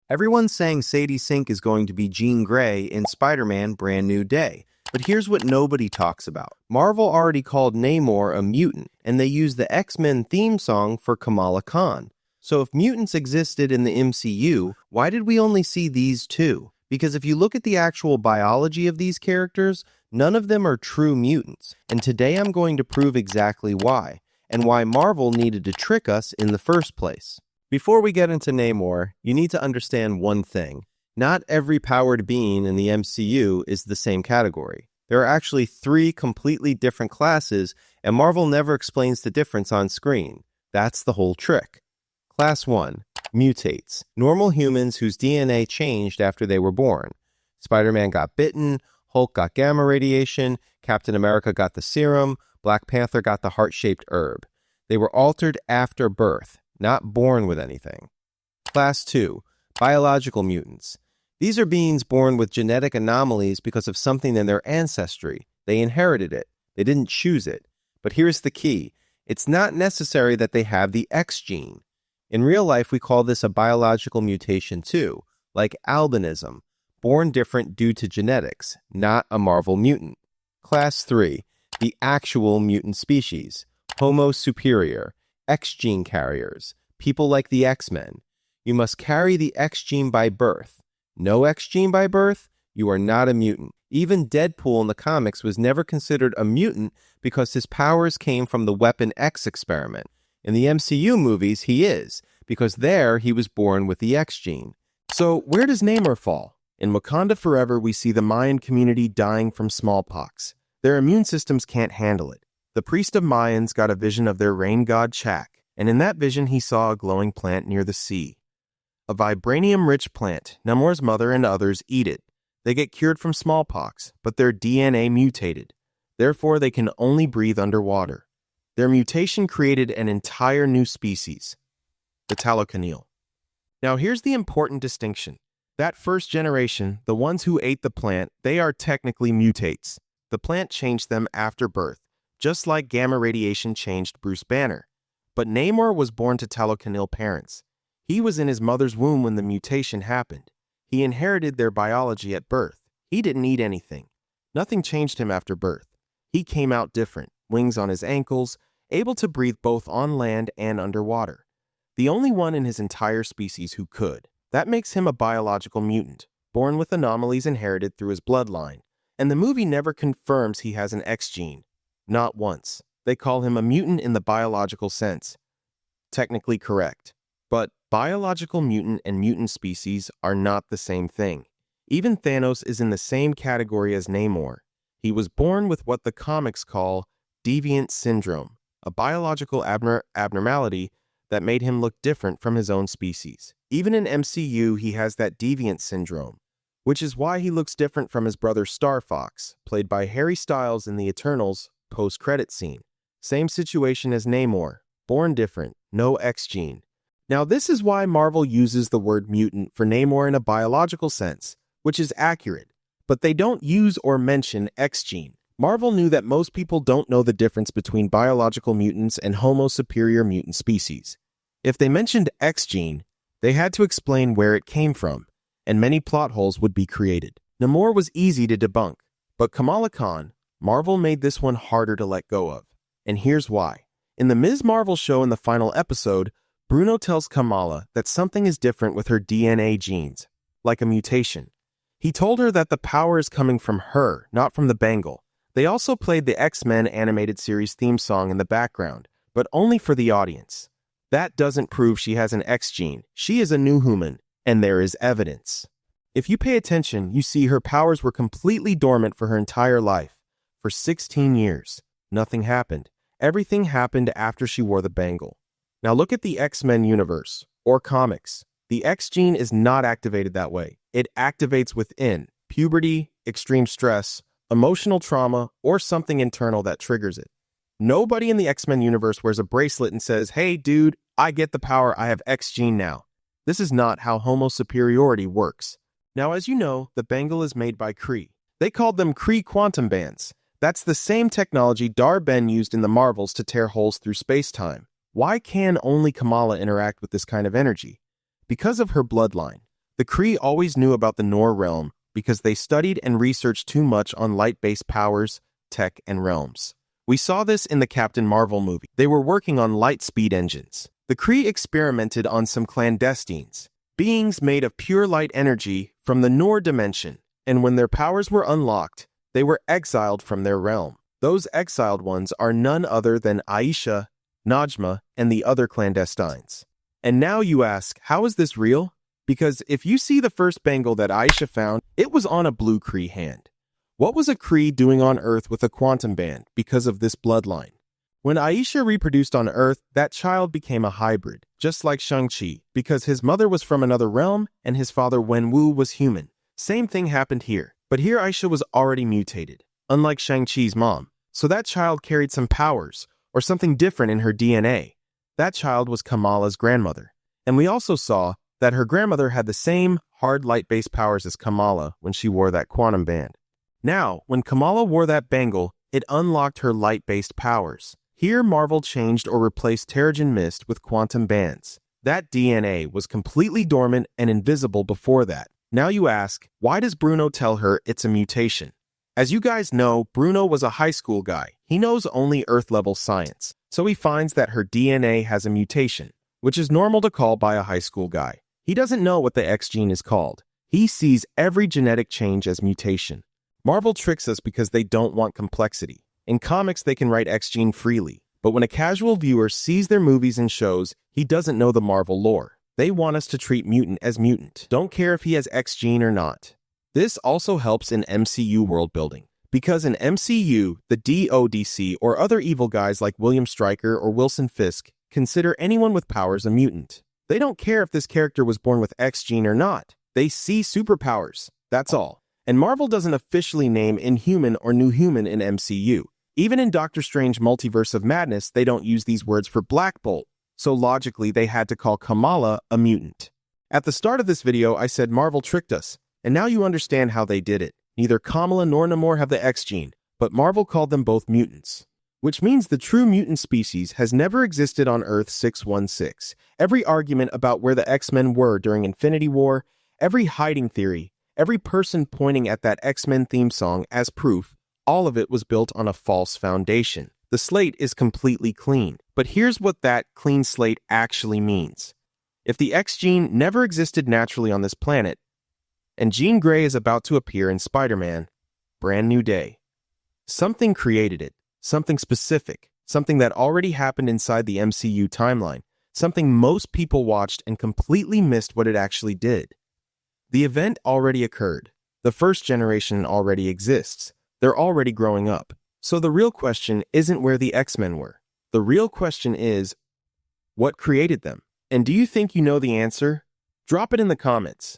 Everyone's saying Sadie Sink is going to be Jean Grey in Spider-Man Brand New Day. But here's what nobody talks about. Marvel already called Namor a mutant, and they used the X-Men theme song for Kamala Khan. So if mutants existed in the MCU, why did we only see these two? Because if you look at the actual biology of these characters, none of them are true mutants. And today I'm going to prove exactly why, and why Marvel needed to trick us in the first place. Before we get into Namor, you need to understand one thing. Not every powered being in the MCU is the same category. There are actually 3 completely different classes, and Marvel never explains the difference on screen. That's the whole trick. Class 1. Mutates. Normal humans whose DNA changed after they were born. Spider-Man got bitten, Hulk got gamma radiation, Captain America got the serum, Black Panther got the heart-shaped herb. They were altered after birth, not born with anything. Class 2. Biological mutants. These are beings born with genetic anomalies because of something in their ancestry. They inherited it. They didn't choose it. But here's the key. It's not necessary that they have the X gene. In real life, we call this a biological mutation too, like albinism, born different due to genetics, not a Marvel mutant. Class 3. The actual mutant species. Homo superior, X gene carriers, people like the X-Men. You must carry the X gene by birth. No X gene by birth, you are not a mutant. Even Deadpool in the comics was never considered a mutant because his powers came from the Weapon X experiment. In the MCU movies, he is, because there he was born with the X gene. So where does Namor fall? In Wakanda Forever, we see the Mayan community dying from smallpox. Their immune systems can't handle it. The priest of Mayans got a vision of their rain god Chak, and in that vision he saw a glowing plant near the sea. A vibranium-rich plant. Namor's mother and others eat it. They get cured from smallpox, but their DNA mutated. Therefore, they can only breathe underwater. Their mutation created an entire new species, the Talokanil. Now here's the important distinction. That first generation, the ones who ate the plant, they are technically mutates. The plant changed them after birth, just like gamma radiation changed Bruce Banner. But Namor was born to Talokanil parents. He was in his mother's womb when the mutation happened. He inherited their biology at birth. He didn't eat anything. Nothing changed him after birth. He came out different, wings on his ankles, able to breathe both on land and underwater. The only one in his entire species who could. That makes him a biological mutant, born with anomalies inherited through his bloodline. And the movie never confirms he has an X gene. Not once. They call him a mutant in the biological sense. Technically correct. But biological mutant and mutant species are not the same thing. Even Thanos is in the same category as Namor. He was born with what the comics call deviant syndrome, a biological abnormality that made him look different from his own species. Even in MCU, he has that deviant syndrome, which is why he looks different from his brother Star Fox, played by Harry Styles in the Eternals post-credit scene. Same situation as Namor, born different, no X gene. Now this is why Marvel uses the word mutant for Namor in a biological sense, which is accurate, but they don't use or mention X gene. Marvel knew that most people don't know the difference between biological mutants and Homo superior mutant species. If they mentioned X gene, they had to explain where it came from, and many plot holes would be created. Namor was easy to debunk, but Kamala Khan, Marvel made this one harder to let go of. And here's why. In the Ms. Marvel show in the final episode, Bruno tells Kamala that something is different with her DNA genes, like a mutation. He told her that the power is coming from her, not from the bangle. They also played the X-Men animated series theme song in the background, but only for the audience. That doesn't prove she has an X gene. She is a new human, and there is evidence. If you pay attention, you see her powers were completely dormant for her entire life. For 16 years, nothing happened. Everything happened after she wore the bangle. Now look at the X-Men universe, or comics. The X gene is not activated that way. It activates within puberty, extreme stress, emotional trauma, or something internal that triggers it. Nobody in the X-Men universe wears a bracelet and says, "Hey dude, I get the power, I have X gene now." This is not how Homo superiority works. Now as you know, the bangle is made by Kree. They called them Kree quantum bands. That's the same technology Dar-Ben used in the Marvels to tear holes through space-time. Why can only Kamala interact with this kind of energy? Because of her bloodline. The Kree always knew about the Nor realm because they studied and researched too much on light-based powers, tech, and realms. We saw this in the Captain Marvel movie. They were working on light speed engines. The Kree experimented on some clandestines, beings made of pure light energy from the Nor dimension, and when their powers were unlocked, they were exiled from their realm. Those exiled ones are none other than Aisha, Najma, and the other clandestines. And now you ask, how is this real? Because if you see the first bangle that Aisha found, it was on a blue Kree hand. What was a Kree doing on Earth with a quantum band because of this bloodline? When Aisha reproduced on Earth, that child became a hybrid, just like Shang-Chi, because his mother was from another realm and his father Wenwu was human. Same thing happened here, but here Aisha was already mutated, unlike Shang-Chi's mom. So that child carried some powers, or something different in her DNA. That child was Kamala's grandmother. And we also saw that her grandmother had the same hard light-based powers as Kamala when she wore that quantum band. Now, when Kamala wore that bangle, it unlocked her light-based powers. Here, Marvel changed or replaced Terrigen Mist with quantum bands. That DNA was completely dormant and invisible before that. Now you ask, why does Bruno tell her it's a mutation? As you guys know, Bruno was a high school guy. He knows only Earth-level science, so he finds that her DNA has a mutation, which is normal to call by a high school guy. He doesn't know what the X gene is called. He sees every genetic change as mutation. Marvel tricks us because they don't want complexity. In comics, they can write X gene freely, but when a casual viewer sees their movies and shows, he doesn't know the Marvel lore. They want us to treat mutant as mutant. Don't care if he has X gene or not. This also helps in MCU world building, because in MCU, the DODC or other evil guys like William Stryker or Wilson Fisk consider anyone with powers a mutant. They don't care if this character was born with X gene or not. They see superpowers. That's all. And Marvel doesn't officially name Inhuman or New Human in MCU. Even in Doctor Strange Multiverse of Madness, they don't use these words for Black Bolt. So logically, they had to call Kamala a mutant. At the start of this video, I said Marvel tricked us. And now you understand how they did it. Neither Kamala nor Namor have the X gene, but Marvel called them both mutants. Which means the true mutant species has never existed on Earth 616. Every argument about where the X-Men were during Infinity War, every hiding theory, every person pointing at that X-Men theme song as proof, all of it was built on a false foundation. The slate is completely clean. But here's what that clean slate actually means. If the X gene never existed naturally on this planet, and Jean Grey is about to appear in Spider-Man, Brand New Day, something created it, something specific, something that already happened inside the MCU timeline, something most people watched and completely missed what it actually did. The event already occurred. The first generation already exists. They're already growing up. So the real question isn't where the X-Men were. The real question is, what created them? And do you think you know the answer? Drop it in the comments.